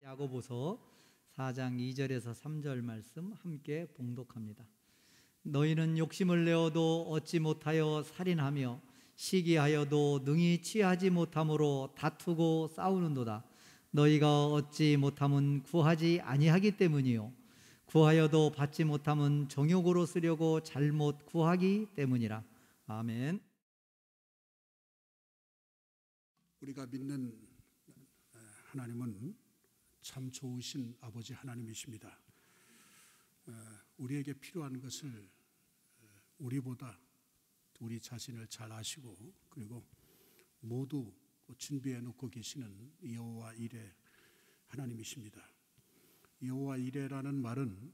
야고보서 4장 2절에서 3절 말씀 함께 봉독합니다. 너희는 욕심을 내어도 얻지 못하여 살인하며 시기하여도 능히 취하지 못함으로 다투고 싸우는도다. 너희가 얻지 못함은 구하지 아니하기 때문이요 구하여도 받지 못함은 정욕으로 쓰려고 잘못 구하기 때문이라. 아멘. 우리가 믿는 하나님은 참 좋으신 아버지 하나님이십니다. 우리에게 필요한 것을 우리보다 우리 자신을 잘 아시고 그리고 모두 준비해 놓고 계시는 여호와 이레 하나님이십니다. 여호와 이레라는 말은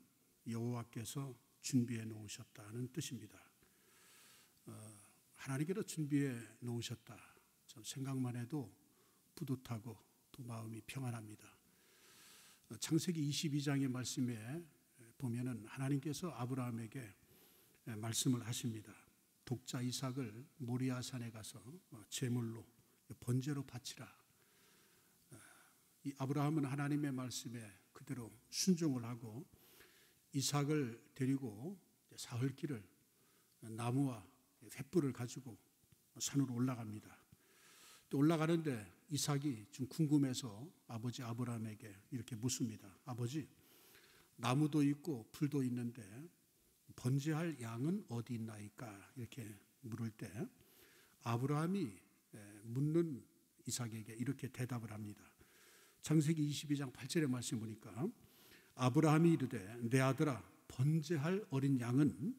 여호와께서 준비해 놓으셨다는 뜻입니다. 하나님께서 준비해 놓으셨다. 전 생각만 해도 뿌듯하고 또 마음이 평안합니다. 창세기 22장의 말씀에 보면은 하나님께서 아브라함에게 말씀을 하십니다. 독자 이삭을 모리아산에 가서 제물로 번제로 바치라. 이 아브라함은 하나님의 말씀에 그대로 순종을 하고 이삭을 데리고 사흘길을 나무와 횃불을 가지고 산으로 올라갑니다. 또 올라가는데 이삭이 좀 궁금해서 아버지 아브라함에게 이렇게 묻습니다. 아버지, 나무도 있고 풀도 있는데 번제할 양은 어디 있나이까? 이렇게 물을 때 아브라함이 묻는 이삭에게 이렇게 대답을 합니다. 창세기 22장 8절의 말씀 보니까 아브라함이 이르되 내 아들아 번제할 어린 양은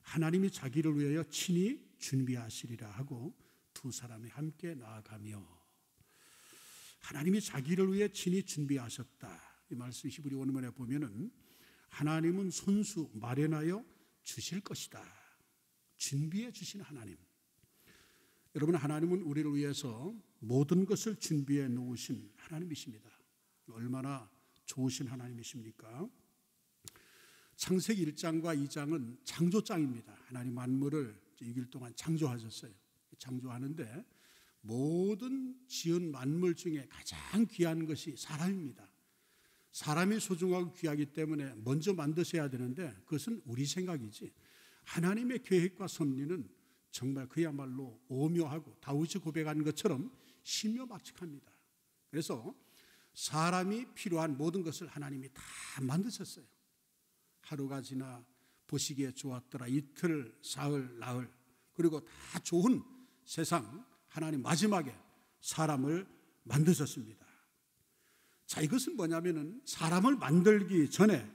하나님이 자기를 위하여 친히 준비하시리라 하고 두 사람이 함께 나아가며 하나님이 자기를 위해 친히 준비하셨다. 이 말씀 히브리 원문에 보면은 하나님은 손수 마련하여 주실 것이다. 준비해 주신 하나님. 여러분, 하나님은 우리를 위해서 모든 것을 준비해 놓으신 하나님이십니다. 얼마나 좋으신 하나님이십니까? 창세기 1장과 2장은 창조장입니다. 하나님 만물을 6일 동안 창조하셨어요. 창조하는데 모든 지은 만물 중에 가장 귀한 것이 사람입니다. 사람이 소중하고 귀하기 때문에 먼저 만드셔야 되는데 그것은 우리 생각이지 하나님의 계획과 섭리는 정말 그야말로 오묘하고 다윗이 고백한 것처럼 신묘막측합니다. 그래서 사람이 필요한 모든 것을 하나님이 다 만드셨어요. 하루가 지나 보시기에 좋았더라. 이틀, 사흘, 나흘 그리고 다 좋은 세상 하나님 마지막에 사람을 만드셨습니다. 자, 이것은 뭐냐면은 사람을 만들기 전에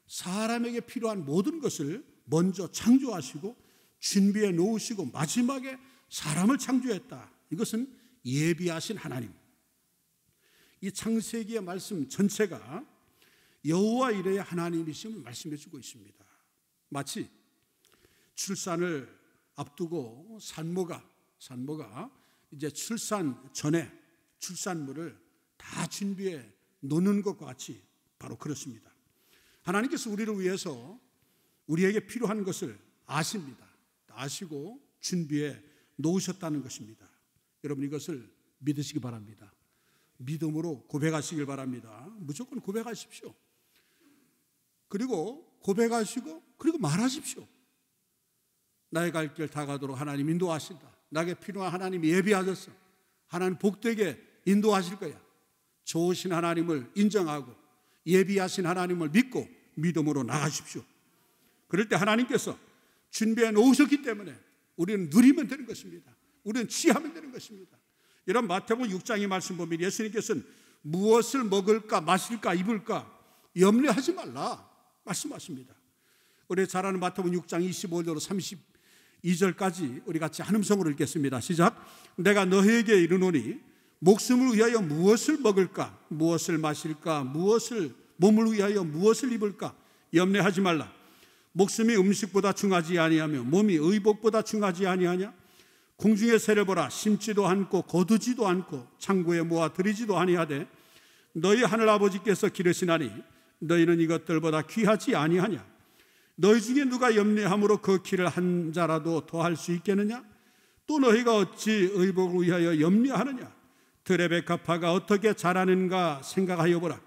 사람에게 필요한 모든 것을 먼저 창조하시고 준비해 놓으시고 마지막에 사람을 창조했다. 이것은 예비하신 하나님. 이 창세기의 말씀 전체가 여호와 이레의 하나님이심을 말씀해 주고 있습니다. 마치 출산을 앞두고 산모가 이제 출산 전에 출산물을 다 준비해 놓는 것과 같이 바로 그렇습니다. 하나님께서 우리를 위해서 우리에게 필요한 것을 아십니다. 아시고 준비해 놓으셨다는 것입니다. 여러분 이것을 믿으시기 바랍니다. 믿음으로 고백하시길 바랍니다. 무조건 고백하십시오. 그리고 고백하시고 그리고 말하십시오. 나의 갈 길 다 가도록 하나님 인도하신다. 나에게 필요한 하나님이 예비하셨어. 하나님 복되게 인도하실 거야. 좋으신 하나님을 인정하고 예비하신 하나님을 믿고 믿음으로 나가십시오. 그럴 때 하나님께서 준비해 놓으셨기 때문에 우리는 누리면 되는 것입니다. 우리는 취하면 되는 것입니다. 이런 마태복음 6장의 말씀 보면 예수님께서는 무엇을 먹을까 마실까 입을까 염려하지 말라 말씀하십니다. 우리 잘 아는 마태복음 6장 25절로 32절까지 우리 같이 한 음성으로 읽겠습니다. 시작. 내가 너희에게 이르노니 목숨을 위하여 무엇을 먹을까 무엇을 마실까 무엇을 몸을 위하여 무엇을 입을까 염려하지 말라. 목숨이 음식보다 중하지 아니하며 몸이 의복보다 중하지 아니하냐. 공중의 새를 보라. 심지도 않고 거두지도 않고 창고에 모아 들이지도 아니하되 너희 하늘아버지께서 기르시나니 너희는 이것들보다 귀하지 아니하냐. 너희 중에 누가 염려함으로 그 키를 한 자라도 더할 수 있겠느냐. 또 너희가 어찌 의복을 위하여 염려하느냐. 들의 백합화가 어떻게 자라는가 생각하여 보라.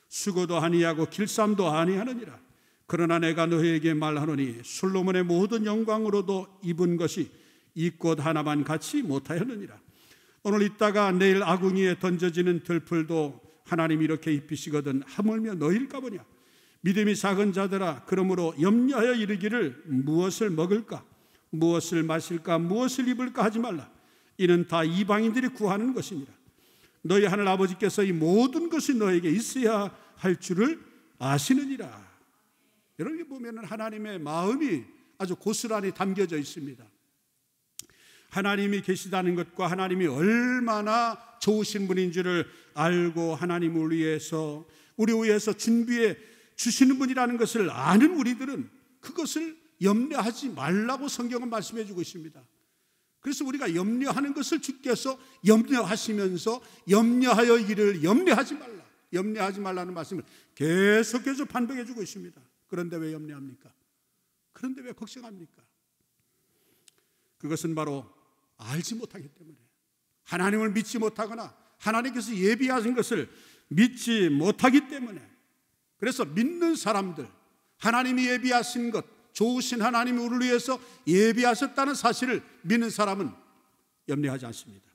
수고도 아니하고 길쌈도 아니하느니라. 그러나 내가 너희에게 말하노니 솔로몬의 모든 영광으로도 입은 것이 이 꽃 하나만 같이 못하였느니라. 오늘 있다가 내일 아궁이에 던져지는 들풀도 하나님이 이렇게 입히시거든 하물며 너희일까 보냐. 믿음이 작은 자들아, 그러므로 염려하여 이르기를 무엇을 먹을까, 무엇을 마실까, 무엇을 입을까 하지 말라. 이는 다 이방인들이 구하는 것이니라. 너희 하늘 아버지께서 이 모든 것이 너에게 있어야 할 줄을 아시느니라. 여러분, 보면 하나님의 마음이 아주 고스란히 담겨져 있습니다. 하나님이 계시다는 것과 하나님이 얼마나 좋으신 분인 줄을 알고 하나님을 위해서, 우리 위해서 준비해 주시는 분이라는 것을 아는 우리들은 그것을 염려하지 말라고 성경은 말씀해 주고 있습니다. 그래서 우리가 염려하는 것을 주께서 염려하시면서 염려하여 이를 염려하지 말라, 염려하지 말라는 말씀을 계속해서 반복해 주고 있습니다. 그런데 왜 염려합니까? 그런데 왜 걱정합니까? 그것은 바로 알지 못하기 때문에, 하나님을 믿지 못하거나 하나님께서 예비하신 것을 믿지 못하기 때문에. 그래서 믿는 사람들, 하나님이 예비하신 것, 좋으신 하나님이 우리를 위해서 예비하셨다는 사실을 믿는 사람은 염려하지 않습니다.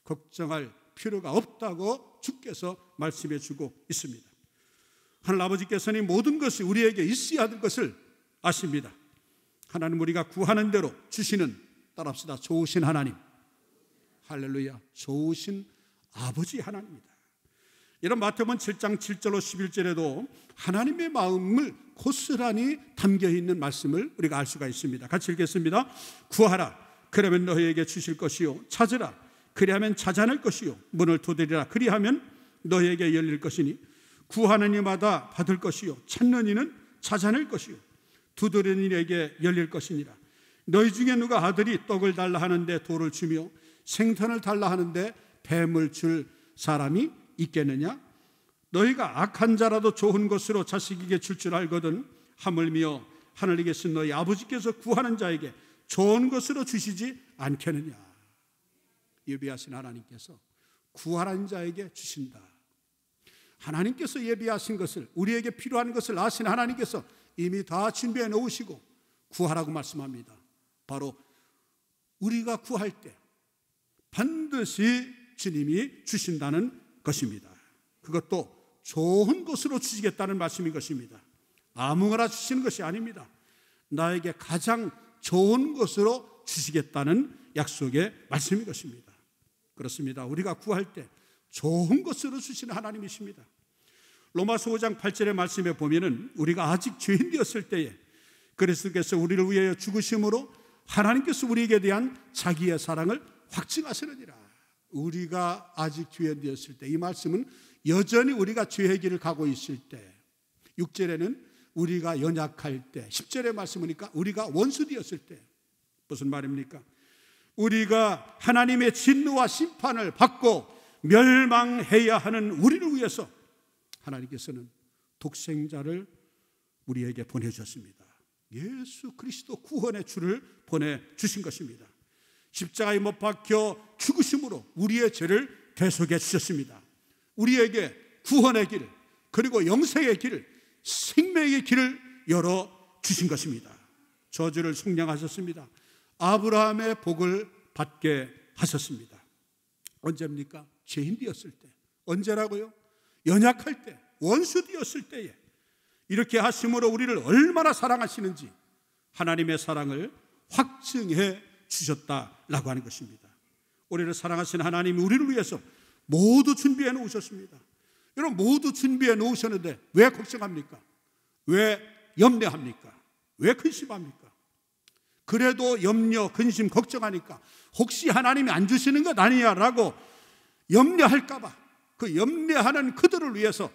걱정할 필요가 없다고 주께서 말씀해 주고 있습니다. 하늘 아버지께서는 모든 것이 우리에게 있어야 할 것을 아십니다. 하나님, 우리가 구하는 대로 주시는, 따라합시다, 좋으신 하나님. 할렐루야, 좋으신 아버지 하나님입니다. 이런 마태복음 7장 7절로 11절에도 하나님의 마음을 고스란히 담겨있는 말씀을 우리가 알 수가 있습니다. 같이 읽겠습니다. 구하라, 그러면 너희에게 주실 것이요. 찾으라, 그리하면 찾아낼 것이요. 문을 두드리라, 그리하면 너희에게 열릴 것이니 구하는 이마다 받을 것이요. 찾는 이는 찾아낼 것이요. 두드리는 이에게 열릴 것이니라. 너희 중에 누가 아들이 떡을 달라 하는데 돌을 주며 생선을 달라 하는데 뱀을 줄 사람이 있겠느냐? 너희가 악한 자라도 좋은 것으로 자식에게 줄 줄 알거든 하물며 하늘에 계신 너희 아버지께서 구하는 자에게 좋은 것으로 주시지 않겠느냐? 예비하신 하나님께서 구하는 자에게 주신다. 하나님께서 예비하신 것을, 우리에게 필요한 것을 아신 하나님께서 이미 다 준비해 놓으시고 구하라고 말씀합니다. 바로 우리가 구할 때 반드시 주님이 주신다는 것입니다. 그것도 좋은 것으로 주시겠다는 말씀인 것입니다. 아무거나 주시는 것이 아닙니다. 나에게 가장 좋은 것으로 주시겠다는 약속의 말씀인 것입니다. 그렇습니다. 우리가 구할 때 좋은 것으로 주시는 하나님이십니다. 로마서 5장 8절의 말씀에 보면은 우리가 아직 죄인 되었을 때에 그리스도께서 우리를 위하여 죽으심으로 하나님께서 우리에게 대한 자기의 사랑을 확증하시느니라. 우리가 아직 죄인 되었을 때, 이 말씀은 여전히 우리가 죄의 길을 가고 있을 때, 6절에는 우리가 연약할 때, 10절의 말씀이니까 우리가 원수 되었을 때. 무슨 말입니까? 우리가 하나님의 진노와 심판을 받고 멸망해야 하는 우리를 위해서 하나님께서는 독생자를 우리에게 보내주셨습니다. 예수 그리스도 구원의 주를 보내주신 것입니다. 십자가에 못 박혀 죽으심으로 우리의 죄를 대속해 주셨습니다. 우리에게 구원의 길, 그리고 영생의 길, 생명의 길을 열어주신 것입니다. 저주를 속량하셨습니다. 아브라함의 복을 받게 하셨습니다. 언제입니까? 죄인 되었을 때. 언제라고요? 연약할 때, 원수 되었을 때에 이렇게 하심으로 우리를 얼마나 사랑하시는지 하나님의 사랑을 확증해 주셨다라고 하는 것입니다. 우리를 사랑하시는 하나님이 우리를 위해서 모두 준비해 놓으셨습니다. 여러분, 모두 준비해 놓으셨는데 왜 걱정합니까? 왜 염려합니까? 왜 근심합니까? 그래도 염려, 근심, 걱정하니까 혹시 하나님이 안 주시는 것 아니냐라고 염려할까 봐, 그 염려하는 그들을 위해서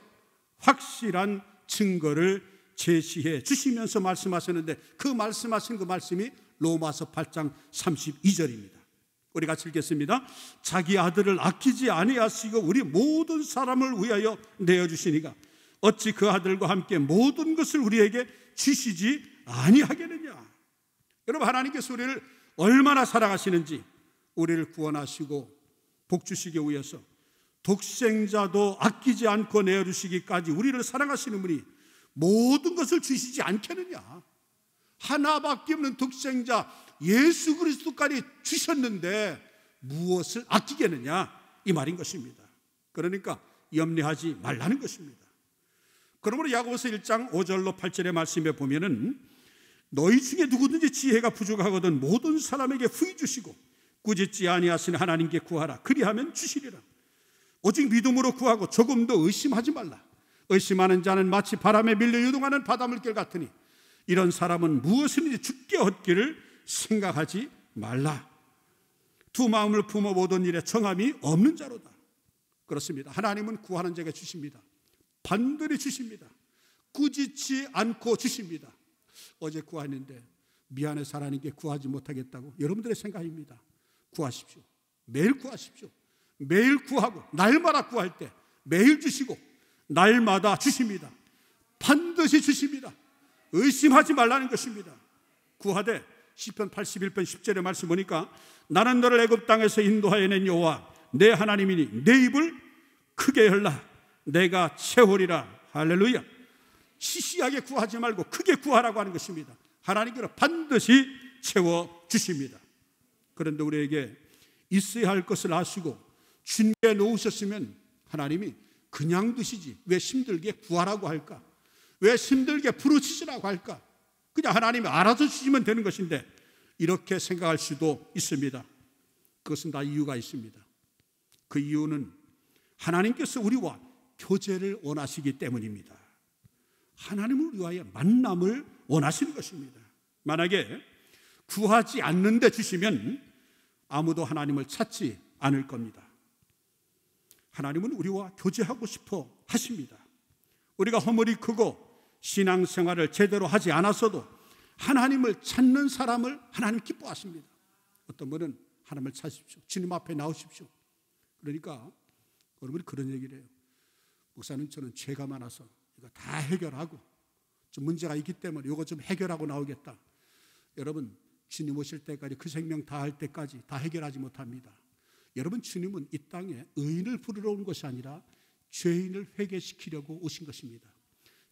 확실한 증거를 제시해 주시면서 말씀하셨는데, 그 말씀하신 그 말씀이 로마서 8장 32절입니다. 우리 같이 읽겠습니다. 자기 아들을 아끼지 아니하시고 우리 모든 사람을 위하여 내어주시니가 어찌 그 아들과 함께 모든 것을 우리에게 주시지 아니하겠느냐. 여러분, 하나님께서 우리를 얼마나 사랑하시는지, 우리를 구원하시고 복 주시기 위해서 독생자도 아끼지 않고 내어주시기까지 우리를 사랑하시는 분이 모든 것을 주시지 않겠느냐. 하나밖에 없는 독생자 예수 그리스도까지 주셨는데 무엇을 아끼겠느냐, 이 말인 것입니다. 그러니까 염려하지 말라는 것입니다. 그러므로 야고보서 1장 5절로 8절의 말씀에 보면은 너희 중에 누구든지 지혜가 부족하거든 모든 사람에게 후히 주시고 꾸짖지 아니하시는 하나님께 구하라. 그리하면 주시리라. 오직 믿음으로 구하고 조금도 의심하지 말라. 의심하는 자는 마치 바람에 밀려 유동하는 바닷물결 같으니 이런 사람은 무엇이든지 죽게 얻기를 생각하지 말라. 두 마음을 품어 모든 일에 정함이 없는 자로다. 그렇습니다. 하나님은 구하는 자에게 주십니다. 반드시 주십니다. 꾸짖지 않고 주십니다. 어제 구했는데 미안해서 하나님께 구하지 못하겠다고 여러분들의 생각입니다. 구하십시오. 매일 구하십시오. 매일 구하고 날마다 구할 때 매일 주시고 날마다 주십니다. 반드시 주십니다. 의심하지 말라는 것입니다. 구하되 시편 81편 10절의 말씀 보니까 나는 너를 애굽 땅에서 인도하여 낸 여호와 내 하나님이니 내 입을 크게 열라. 내가 채우리라. 할렐루야. 시시하게 구하지 말고 크게 구하라고 하는 것입니다. 하나님께서 반드시 채워주십니다. 그런데 우리에게 있어야 할 것을 아시고 주님께 놓으셨으면 하나님이 그냥 두시지 왜 힘들게 구하라고 할까? 왜 힘들게 부르짖으라고 할까? 그냥 하나님이 알아서 주시면 되는 것인데 이렇게 생각할 수도 있습니다. 그것은 다 이유가 있습니다. 그 이유는 하나님께서 우리와 교제를 원하시기 때문입니다. 하나님은 우리와의 만남을 원하시는 것입니다. 만약에 구하지 않는데 주시면 아무도 하나님을 찾지 않을 겁니다. 하나님은 우리와 교제하고 싶어 하십니다. 우리가 허물이 크고 신앙생활을 제대로 하지 않았어도 하나님을 찾는 사람을 하나님 기뻐하십니다. 어떤 분은 하나님을 찾으십시오. 주님 앞에 나오십시오. 그러니까 여러분이 그런 얘기를 해요. 목사님, 저는 죄가 많아서 이거 다 해결하고 좀 문제가 있기 때문에 이거 좀 해결하고 나오겠다. 여러분, 주님 오실 때까지 그 생명 다 할 때까지 다 해결하지 못합니다. 여러분, 주님은 이 땅에 의인을 부르러 온 것이 아니라 죄인을 회개시키려고 오신 것입니다.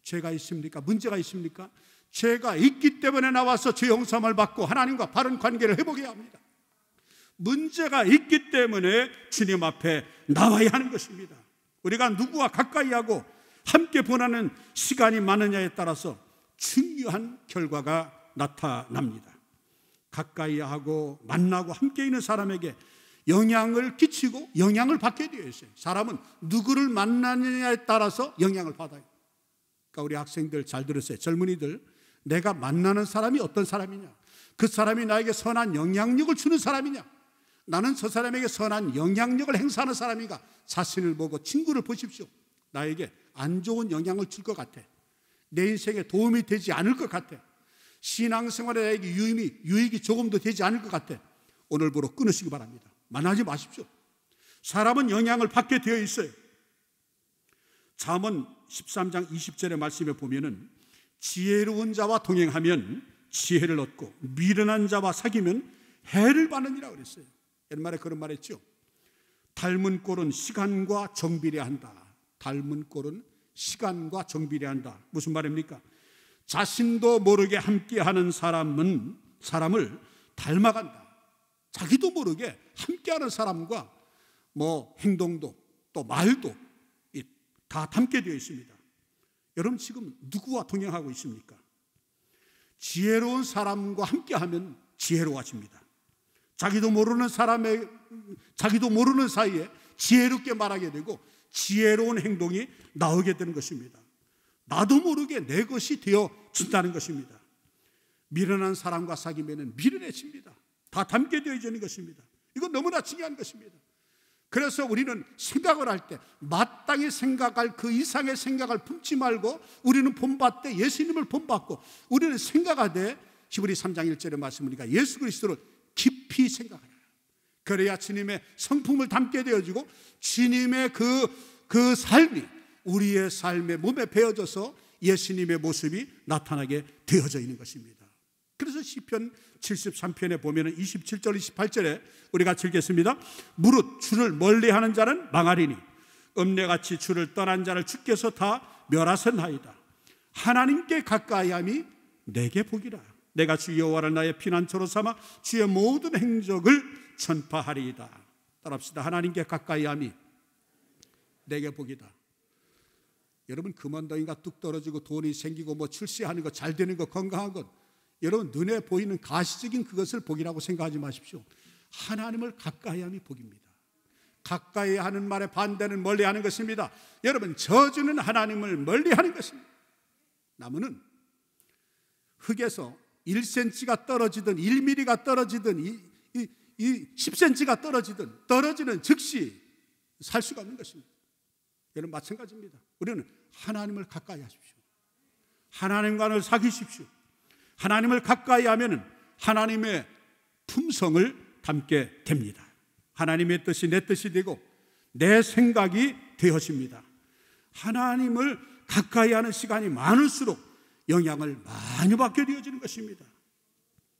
죄가 있습니까? 문제가 있습니까? 죄가 있기 때문에 나와서 죄 용서함을 받고 하나님과 바른 관계를 회복해야 합니다. 문제가 있기 때문에 주님 앞에 나와야 하는 것입니다. 우리가 누구와 가까이 하고 함께 보내는 시간이 많으냐에 따라서 중요한 결과가 나타납니다. 가까이 하고 만나고 함께 있는 사람에게 영향을 끼치고 영향을 받게 되어 있어요. 사람은 누구를 만나느냐에 따라서 영향을 받아요. 그러니까 우리 학생들 잘 들으세요. 젊은이들, 내가 만나는 사람이 어떤 사람이냐, 그 사람이 나에게 선한 영향력을 주는 사람이냐, 나는 저 사람에게 선한 영향력을 행사하는 사람인가, 자신을 보고 친구를 보십시오. 나에게 안 좋은 영향을 줄 것 같아. 내 인생에 도움이 되지 않을 것 같아. 신앙생활에 나에게 유익이 조금도 되지 않을 것 같아. 오늘부로 끊으시기 바랍니다. 만나지 마십시오. 사람은 영향을 받게 되어 있어요. 잠언 13장 20절의 말씀에 보면은 지혜로운 자와 동행하면 지혜를 얻고 미련한 자와 사귀면 해를 받느니라 그랬어요. 옛말에 그런 말 했죠. 닮은 꼴은 시간과 정비례한다. 닮은 꼴은 시간과 정비례한다. 무슨 말입니까? 자신도 모르게 함께하는 사람을 닮아간다. 자기도 모르게 함께하는 사람과 행동도 또 말도 다 닮게 되어 있습니다. 여러분, 지금 누구와 동행하고 있습니까? 지혜로운 사람과 함께하면 지혜로워집니다. 자기도 모르는 사이에 지혜롭게 말하게 되고 지혜로운 행동이 나오게 되는 것입니다. 나도 모르게 내 것이 되어진다는 것입니다. 미련한 사람과 사귀면 미련해집니다. 다 담게 되어지는 것입니다. 이건 너무나 중요한 것입니다. 그래서 우리는 생각을 할 때 마땅히 생각할 그 이상의 생각을 품지 말고 우리는 본받되 예수님을 본받고 우리는 생각하되 히브리 3장 1절의 말씀이니까 예수 그리스도를 깊이 생각하라. 그래야 주님의 성품을 담게 되어지고 주님의 그 삶이 우리의 삶의 몸에 배어져서 예수님의 모습이 나타나게 되어져 있는 것입니다. 그래서 시편 73편에 보면 27절 28절에 우리가 읽겠습니다. 무릇 주를 멀리하는 자는 망하리니 음녀같이 주를 떠난 자를 주께서 다 멸하셨나이다. 하나님께 가까이함이 내게 복이라. 내가 주 여호와를 나의 피난처로 삼아 주의 모든 행적을 전파하리이다. 따라합시다. 하나님께 가까이함이 내게 복이다. 여러분, 금언덩이가 뚝 떨어지고 돈이 생기고 뭐 출세하는 거, 잘 되는 거, 건강한 것, 여러분 눈에 보이는 가시적인 그것을 복이라고 생각하지 마십시오. 하나님을 가까이함이 복입니다. 가까이 하는 말의 반대는 멀리하는 것입니다. 여러분, 저주는 하나님을 멀리하는 것입니다. 나무는 흙에서 1cm가 떨어지든 1mm가 떨어지든 10cm가 떨어지는 즉시 살 수가 없는 것입니다. 여러분, 마찬가지입니다. 우리는 하나님을 가까이 하십시오. 하나님과를 사귀십시오. 하나님을 가까이 하면 하나님의 품성을 담게 됩니다. 하나님의 뜻이 내 뜻이 되고 내 생각이 되어집니다. 하나님을 가까이 하는 시간이 많을수록 영향을 많이 받게 되어지는 것입니다.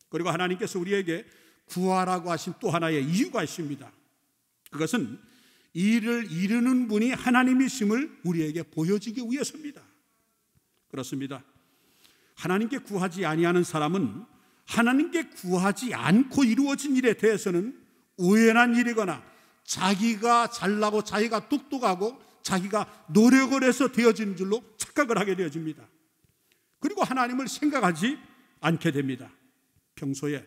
그리고 하나님께서 우리에게 구하라고 하신 또 하나의 이유가 있습니다. 그것은 이를 이루는 분이 하나님이심을 우리에게 보여주기 위해서입니다. 그렇습니다. 하나님께 구하지 아니하는 사람은 하나님께 구하지 않고 이루어진 일에 대해서는 우연한 일이거나 자기가 잘나고 자기가 똑똑하고 자기가 노력을 해서 되어진 줄로 착각을 하게 되어집니다. 그리고 하나님을 생각하지 않게 됩니다. 평소에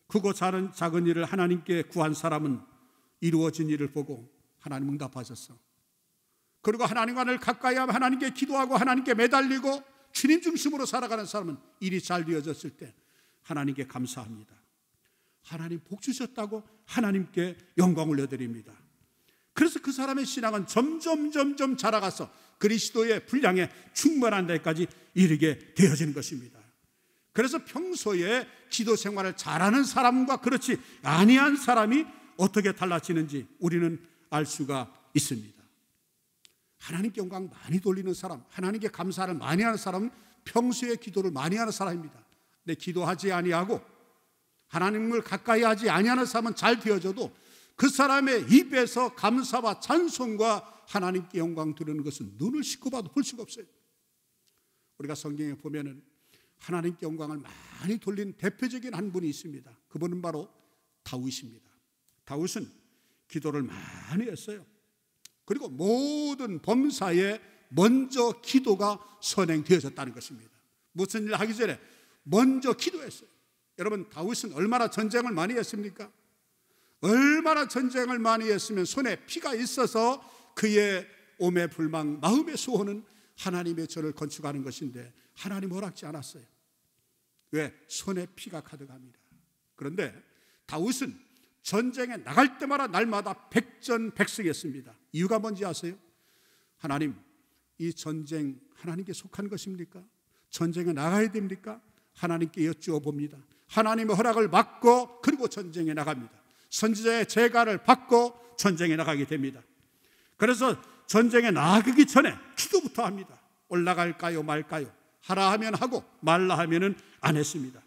크고 작은 일을 하나님께 구한 사람은 이루어진 일을 보고 하나님 응답하셨어. 그리고 하나님과를 가까이 하면 하나님께 기도하고 하나님께 매달리고 주님 중심으로 살아가는 사람은 일이 잘 되어졌을 때 하나님께 감사합니다. 하나님 복 주셨다고 하나님께 영광을 올려드립니다. 그래서 그 사람의 신앙은 점점 자라가서 그리스도의 분량에 충만한 데까지 이르게 되어지는 것입니다. 그래서 평소에 기도 생활을 잘하는 사람과 그렇지 아니한 사람이 어떻게 달라지는지 우리는 알 수가 있습니다. 하나님께 영광 많이 돌리는 사람, 하나님께 감사를 많이 하는 사람은 평소에 기도를 많이 하는 사람입니다. 근데 기도하지 아니하고 하나님을 가까이 하지 아니하는 사람은 잘 되어져도 그 사람의 입에서 감사와 찬송과 하나님께 영광 드리는 것은 눈을 씻고 봐도 볼 수가 없어요. 우리가 성경에 보면은 하나님께 영광을 많이 돌린 대표적인 한 분이 있습니다. 그분은 바로 다윗입니다. 다윗은 기도를 많이 했어요. 그리고 모든 범사에 먼저 기도가 선행되어졌다는 것입니다. 무슨 일을 하기 전에 먼저 기도했어요. 여러분, 다윗은 얼마나 전쟁을 많이 했습니까? 얼마나 전쟁을 많이 했으면 손에 피가 있어서 그의 오매불망 마음의 소원은 하나님의 전을 건축하는 것인데 하나님 허락지 않았어요. 왜? 손에 피가 가득합니다. 그런데 다윗은 전쟁에 나갈 때마다 날마다 백전백승했습니다. 이유가 뭔지 아세요? 하나님, 이 전쟁 하나님께 속한 것입니까? 전쟁에 나가야 됩니까? 하나님께 여쭈어 봅니다. 하나님의 허락을 받고 그리고 전쟁에 나갑니다. 선지자의 제가를 받고 전쟁에 나가게 됩니다. 그래서 전쟁에 나가기 전에 기도부터 합니다. 올라갈까요 말까요? 하라 하면 하고 말라 하면은 안 했습니다.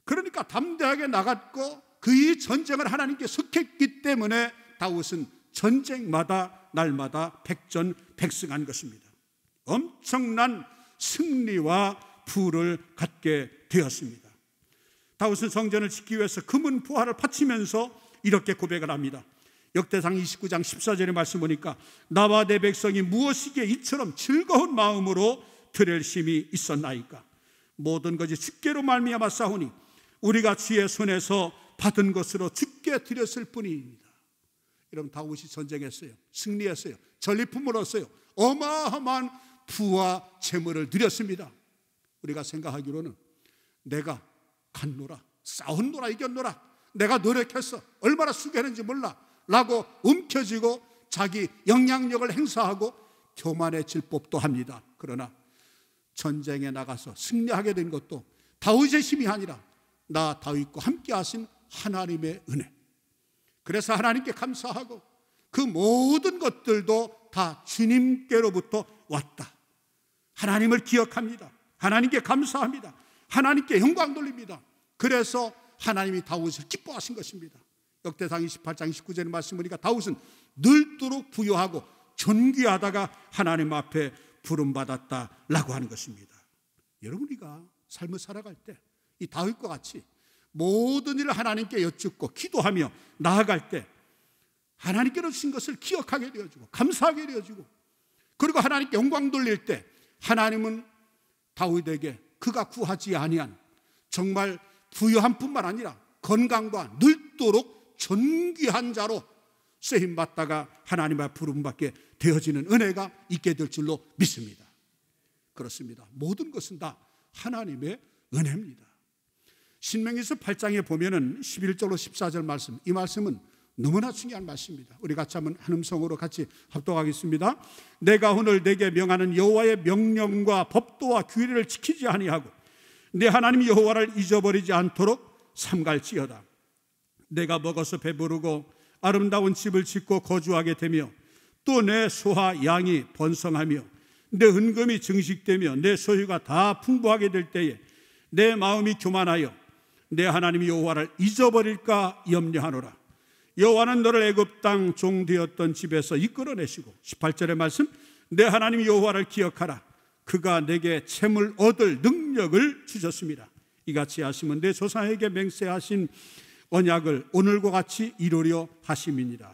그러니까 담대하게 나갔고 그 전쟁을 하나님께 속했기 때문에 다윗은 전쟁마다 날마다 백전백승한 것입니다. 엄청난 승리와 부를 갖게 되었습니다. 다윗은 성전을 짓기 위해서 금은 부하를 바치면서 이렇게 고백을 합니다. 역대상 29장 14절의 말씀 보니까 나와 내 백성이 무엇이기에 이처럼 즐거운 마음으로 드릴 힘이 있었나이까. 모든 것이 주께로 말미암아 싸우니 우리가 주의 손에서 받은 것으로 주께 드렸을 뿐입니다. 여러분, 다윗이 전쟁했어요. 승리했어요. 전리품을 얻었어요. 어마어마한 부와 재물을 드렸습니다. 우리가 생각하기로는 내가 갔노라, 싸웠노라, 이겼노라, 내가 노력했어, 얼마나 수고했는지 몰라 라고 움켜쥐고 자기 영향력을 행사하고 교만해질 법도 합니다. 그러나 전쟁에 나가서 승리하게 된 것도 다윗의 힘이 아니라 나 다윗과 함께 하신 하나님의 은혜. 그래서 하나님께 감사하고 그 모든 것들도 다 주님께로부터 왔다. 하나님을 기억합니다. 하나님께 감사합니다. 하나님께 영광 돌립니다. 그래서 하나님이 다윗을 기뻐하신 것입니다. 역대상 28장 29절의 말씀 보니까 다윗은 늘도록 부요하고 존귀하다가 하나님 앞에 부름받았다라고 하는 것입니다. 여러분, 우리가 삶을 살아갈 때 이 다윗과 같이 모든 일을 하나님께 여쭙고 기도하며 나아갈 때 하나님께로 주신 것을 기억하게 되어지고 감사하게 되어지고, 그리고 하나님께 영광 돌릴 때 하나님은 다윗에게 그가 구하지 아니한 정말 부유한 뿐만 아니라 건강과 늙도록 존귀한 자로 쓰임받다가 하나님 앞에 부름받게 되어지는 은혜가 있게 될 줄로 믿습니다. 그렇습니다. 모든 것은 다 하나님의 은혜입니다. 신명기서 8장에 보면은 11절로 14절 말씀, 이 말씀은 너무나 중요한 말씀입니다. 우리 같이 한번 한 음성으로 같이 합독하겠습니다. 내가 오늘 내게 명하는 여호와의 명령과 법도와 규례를 지키지 아니하고 내 하나님 여호와를 잊어버리지 않도록 삼갈지어다. 내가 먹어서 배부르고 아름다운 집을 짓고 거주하게 되며 또 내 소와 양이 번성하며 내 은금이 증식되며 내 소유가 다 풍부하게 될 때에 내 마음이 교만하여 내 하나님 여호와를 잊어버릴까 염려하노라. 여호와는 너를 애굽 땅 종되었던 집에서 이끌어내시고, 18절의 말씀, 내 하나님 여호와를 기억하라. 그가 내게 챔을 얻을 능력을 주셨습니다. 이같이 하시면 내 조상에게 맹세하신 언약을 오늘과 같이 이루려 하심이니라.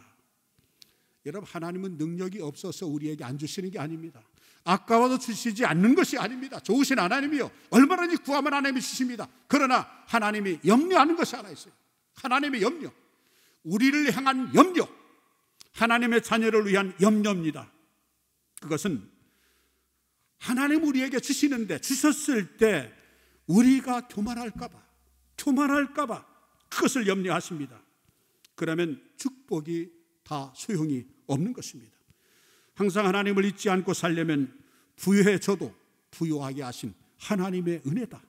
여러분, 하나님은 능력이 없어서 우리에게 안 주시는 게 아닙니다. 아까워도 주시지 않는 것이 아닙니다. 좋으신 하나님이요, 얼마든지 구하면 하나님이 주십니다. 그러나 하나님이 염려하는 것이 하나 있어요. 하나님의 염려, 우리를 향한 염려, 하나님의 자녀를 위한 염려입니다. 그것은 하나님 우리에게 주시는데, 주셨을 때 우리가 교만할까 봐 그것을 염려하십니다. 그러면 축복이 다 소용이 없는 것입니다. 항상 하나님을 잊지 않고 살려면 부유해져도 부유하게 하신 하나님의 은혜다.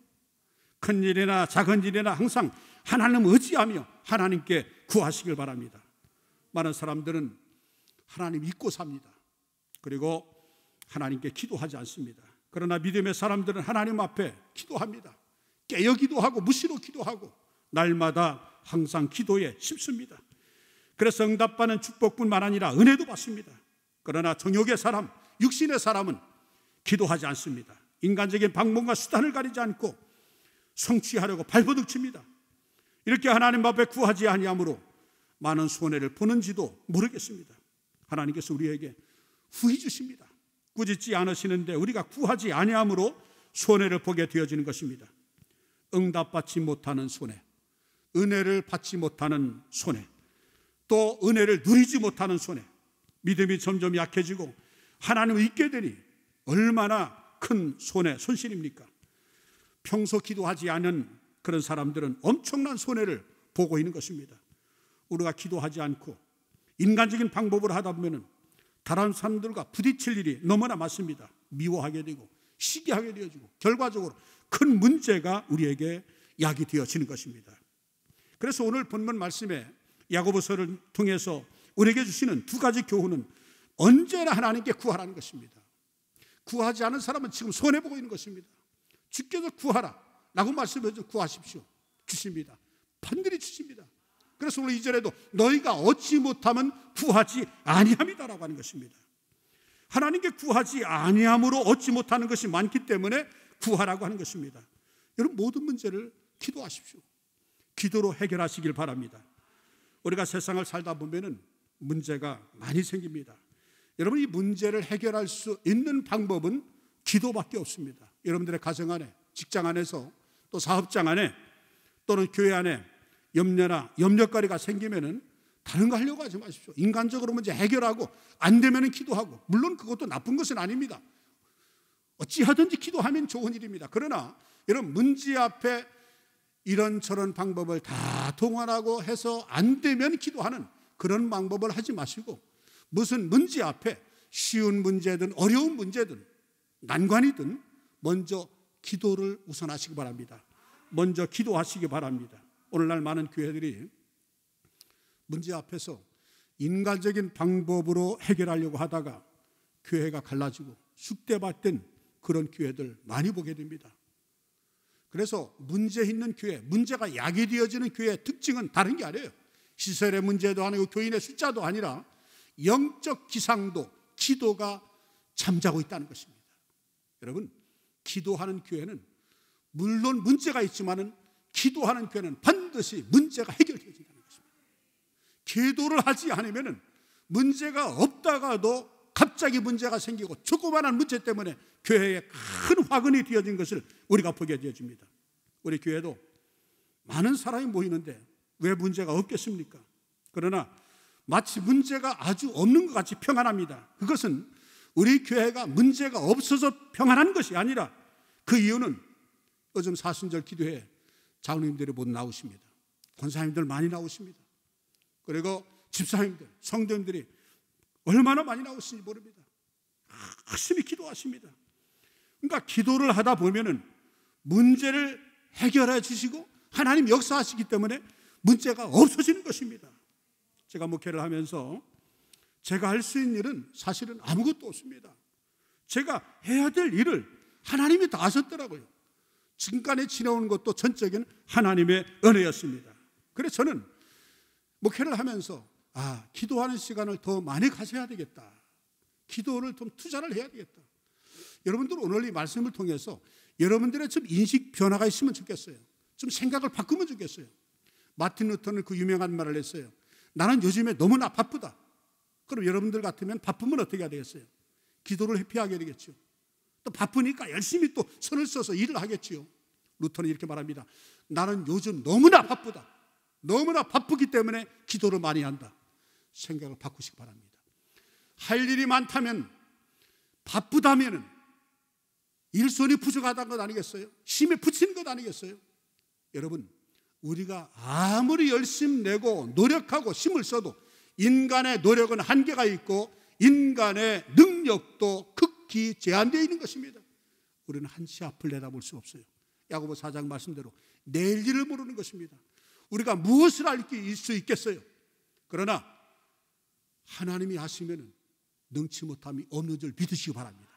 큰 일이나 작은 일이나 항상 하나님 의지하며 하나님께 구하시길 바랍니다. 많은 사람들은 하나님 잊고 삽니다. 그리고 하나님께 기도하지 않습니다. 그러나 믿음의 사람들은 하나님 앞에 기도합니다. 깨어 기도하고 무시로 기도하고 날마다 항상 기도에 힘씁니다. 그래서 응답받는 축복뿐만 아니라 은혜도 받습니다. 그러나 정욕의 사람, 육신의 사람은 기도하지 않습니다. 인간적인 방법과 수단을 가리지 않고 성취하려고 발버둥칩니다. 이렇게 하나님 앞에 구하지 아니함으로 많은 손해를 보는지도 모르겠습니다. 하나님께서 우리에게 후히 주십니다. 꾸짖지 않으시는데 우리가 구하지 아니함으로 손해를 보게 되어지는 것입니다. 응답받지 못하는 손해, 은혜를 받지 못하는 손해, 또 은혜를 누리지 못하는 손해, 믿음이 점점 약해지고 하나님을 잊게 되니 얼마나 큰 손실입니까? 평소 기도하지 않은 그런 사람들은 엄청난 손해를 보고 있는 것입니다. 우리가 기도하지 않고 인간적인 방법으로 하다 보면 다른 사람들과 부딪힐 일이 너무나 많습니다. 미워하게 되고 시기하게 되어지고 결과적으로 큰 문제가 우리에게 약이 되어지는 것입니다. 그래서 오늘 본문 말씀에 야고보서를 통해서 우리에게 주시는 두 가지 교훈은 언제나 하나님께 구하라는 것입니다. 구하지 않은 사람은 지금 손해보고 있는 것입니다. 주께서 구하라 라고 말씀해서 구하십시오. 주십니다. 반드시 주십니다. 그래서 오늘 2절에도 너희가 얻지 못하면 구하지 아니함이다라고 하는 것입니다. 하나님께 구하지 아니함으로 얻지 못하는 것이 많기 때문에 구하라고 하는 것입니다. 여러분, 모든 문제를 기도하십시오. 기도로 해결하시길 바랍니다. 우리가 세상을 살다 보면 문제가 많이 생깁니다. 여러분, 이 문제를 해결할 수 있는 방법은 기도밖에 없습니다. 여러분들의 가정 안에, 직장 안에서, 또 사업장 안에, 또는 교회 안에 염려나 염려거리가 생기면은 다른 거 하려고 하지 마십시오. 인간적으로 문제 해결하고 안 되면은 기도하고, 물론 그것도 나쁜 것은 아닙니다. 어찌하든지 기도하면 좋은 일입니다. 그러나 여러분, 문제 앞에 이런저런 방법을 다 동원하고 해서 안 되면 기도하는 그런 방법을 하지 마시고, 무슨 문제 앞에 쉬운 문제든 어려운 문제든 난관이든 먼저 기도를 우선하시기 바랍니다. 먼저 기도하시기 바랍니다. 오늘날 많은 교회들이 문제 앞에서 인간적인 방법으로 해결하려고 하다가 교회가 갈라지고 쑥대밭된 그런 교회들 많이 보게 됩니다. 그래서 문제 있는 교회, 문제가 야기되어지는 교회의 특징은 다른 게 아니에요. 시설의 문제도 아니고 교인의 숫자도 아니라 영적 기상도, 기도가 잠자고 있다는 것입니다. 여러분, 기도하는 교회는 물론 문제가 있지만은 기도하는 교회는 반드시 문제가 해결되어진다는 것입니다. 기도를 하지 않으면은 문제가 없다가도 갑자기 문제가 생기고 조그마한 문제 때문에 교회에 큰 화근이 되어진 것을 우리가 보게 되어집니다. 우리 교회도 많은 사람이 모이는데 왜 문제가 없겠습니까? 그러나 마치 문제가 아주 없는 것 같이 평안합니다. 그것은 우리 교회가 문제가 없어서 평안한 것이 아니라 그 이유는 요즘 사순절 기도회에 장로님들이 못 나오십니다. 권사님들 많이 나오십니다. 그리고 집사님들, 성도님들이 얼마나 많이 나오시는지 모릅니다. 열심히 기도하십니다. 그러니까 기도를 하다 보면은 문제를 해결해 주시고 하나님 역사하시기 때문에 문제가 없어지는 것입니다. 제가 목회를 하면서 제가 할 수 있는 일은 사실은 아무것도 없습니다. 제가 해야 될 일을 하나님이 다 하셨더라고요. 지금까지 지나오는 것도 전적인 하나님의 은혜였습니다. 그래서 저는 목회를 하면서 기도하는 시간을 더 많이 가져야 되겠다. 기도를 좀 투자를 해야 되겠다. 여러분들 오늘 이 말씀을 통해서 여러분들의 좀 인식 변화가 있으면 좋겠어요. 좀 생각을 바꾸면 좋겠어요. 마틴 루터는 그 유명한 말을 했어요. 나는 요즘에 너무나 바쁘다. 그럼 여러분들 같으면 바쁘면 어떻게 해야 되겠어요? 기도를 회피하게 되겠죠. 또 바쁘니까 열심히 또 손을 써서 일을 하겠지요. 루터는 이렇게 말합니다. 나는 요즘 너무나 바쁘다. 너무나 바쁘기 때문에 기도를 많이 한다. 생각을 바꾸시기 바랍니다. 할 일이 많다면, 바쁘다면 일손이 부족하다는 것 아니겠어요? 힘에 부치는 것 아니겠어요? 여러분, 우리가 아무리 열심 내고 노력하고 힘을 써도 인간의 노력은 한계가 있고 인간의 능력도 극히 제한되어 있는 것입니다. 우리는 한치 앞을 내다볼 수 없어요. 야고보 4장 말씀대로 내일 일을 모르는 것입니다. 우리가 무엇을 알 수 있겠어요? 그러나 하나님이 하시면 능치 못함이 없는 줄 믿으시기 바랍니다.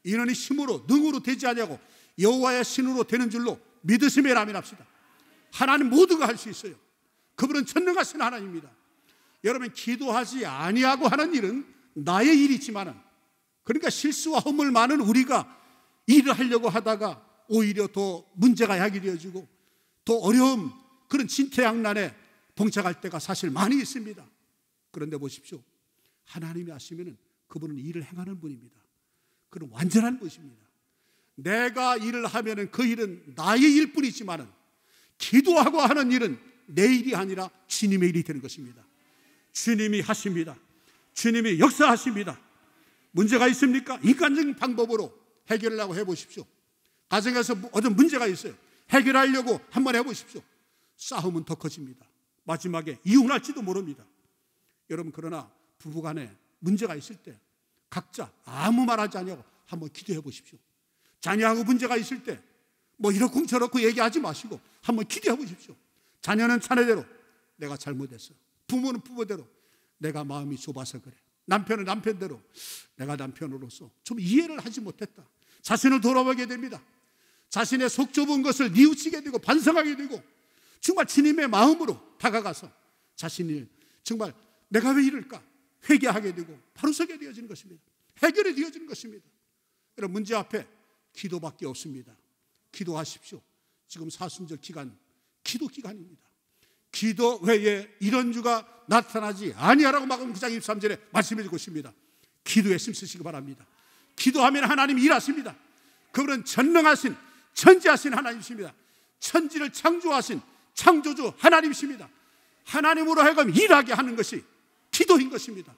이는 힘으로 능으로 되지 아니하고 여호와의 신으로 되는 줄로 믿으심에 라면합시다. 하나님 모두가 할 수 있어요. 그분은 전능하신 하나님입니다. 여러분, 기도하지 아니하고 하는 일은 나의 일이지만은, 그러니까 실수와 허물 많은 우리가 일을 하려고 하다가 오히려 더 문제가 야기되어지고 더 어려움, 그런 진퇴양난에 봉착할 때가 사실 많이 있습니다. 그런데 보십시오. 하나님이 하시면은 그분은 일을 행하는 분입니다. 그는 완전한 분이십니다. 내가 일을 하면은 그 일은 나의 일뿐이지만은 기도하고 하는 일은 내 일이 아니라 주님의 일이 되는 것입니다. 주님이 하십니다. 주님이 역사하십니다. 문제가 있습니까? 인간적인 방법으로 해결하려고 해보십시오. 가정에서 어떤 문제가 있어요. 해결하려고 한번 해보십시오. 싸움은 더 커집니다. 마지막에 이혼할지도 모릅니다. 여러분, 그러나 부부간에 문제가 있을 때 각자 아무 말하지 않냐고 한번 기도해 보십시오. 자녀하고 문제가 있을 때 뭐 이렇고 저렇고 얘기하지 마시고 한번 기도해 보십시오. 자녀는 자녀대로 내가 잘못했어. 부모는 부모대로 내가 마음이 좁아서 그래. 남편은 남편대로 내가 남편으로서 좀 이해를 하지 못했다. 자신을 돌아보게 됩니다. 자신의 속 좁은 것을 뉘우치게 되고 반성하게 되고 정말 주님의 마음으로 다가가서 자신이 정말 내가 왜 이럴까 회개하게 되고 바로 서게 되어지는 것입니다. 해결이 되어지는 것입니다. 여러분, 문제 앞에 기도밖에 없습니다. 기도하십시오. 지금 사순절 기간, 기도 기간입니다. 기도 외에 이런 주가 나타나지 아니하라고 마가복음 9장 23절에 말씀해 주고 있습니다. 기도에 힘쓰시기 바랍니다. 기도하면 하나님이 일하십니다. 그분은 전능하신 전지하신 하나님이십니다. 천지를 창조하신 창조주 하나님이십니다. 하나님으로 하여금 일하게 하는 것이 기도인 것입니다.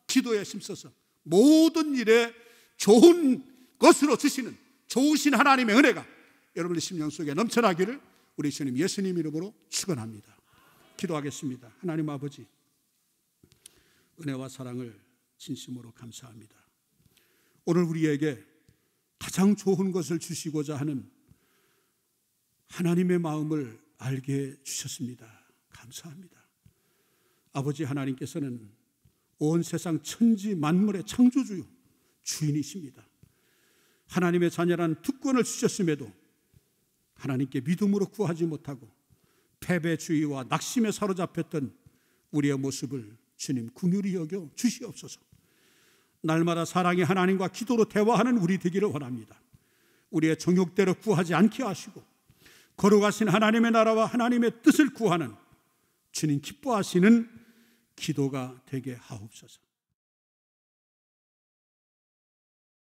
기도에 힘써서 모든 일에 좋은 것으로 주시는 좋으신 하나님의 은혜가 여러분의 심령 속에 넘쳐나기를 우리 주님 예수님 이름으로 축원합니다. 기도하겠습니다. 하나님 아버지, 은혜와 사랑을 진심으로 감사합니다. 오늘 우리에게 가장 좋은 것을 주시고자 하는 하나님의 마음을 알게 주셨습니다. 감사합니다. 아버지, 하나님께서는 온 세상 천지 만물의 창조주요 주인이십니다. 하나님의 자녀라는 특권을 주셨음에도 하나님께 믿음으로 구하지 못하고 패배주의와 낙심에 사로잡혔던 우리의 모습을 주님 긍휼히 여겨 주시옵소서. 날마다 사랑의 하나님과 기도로 대화하는 우리 되기를 원합니다. 우리의 정욕대로 구하지 않게 하시고 거룩하신 하나님의 나라와 하나님의 뜻을 구하는 주님 기뻐하시는 기도가 되게 하옵소서.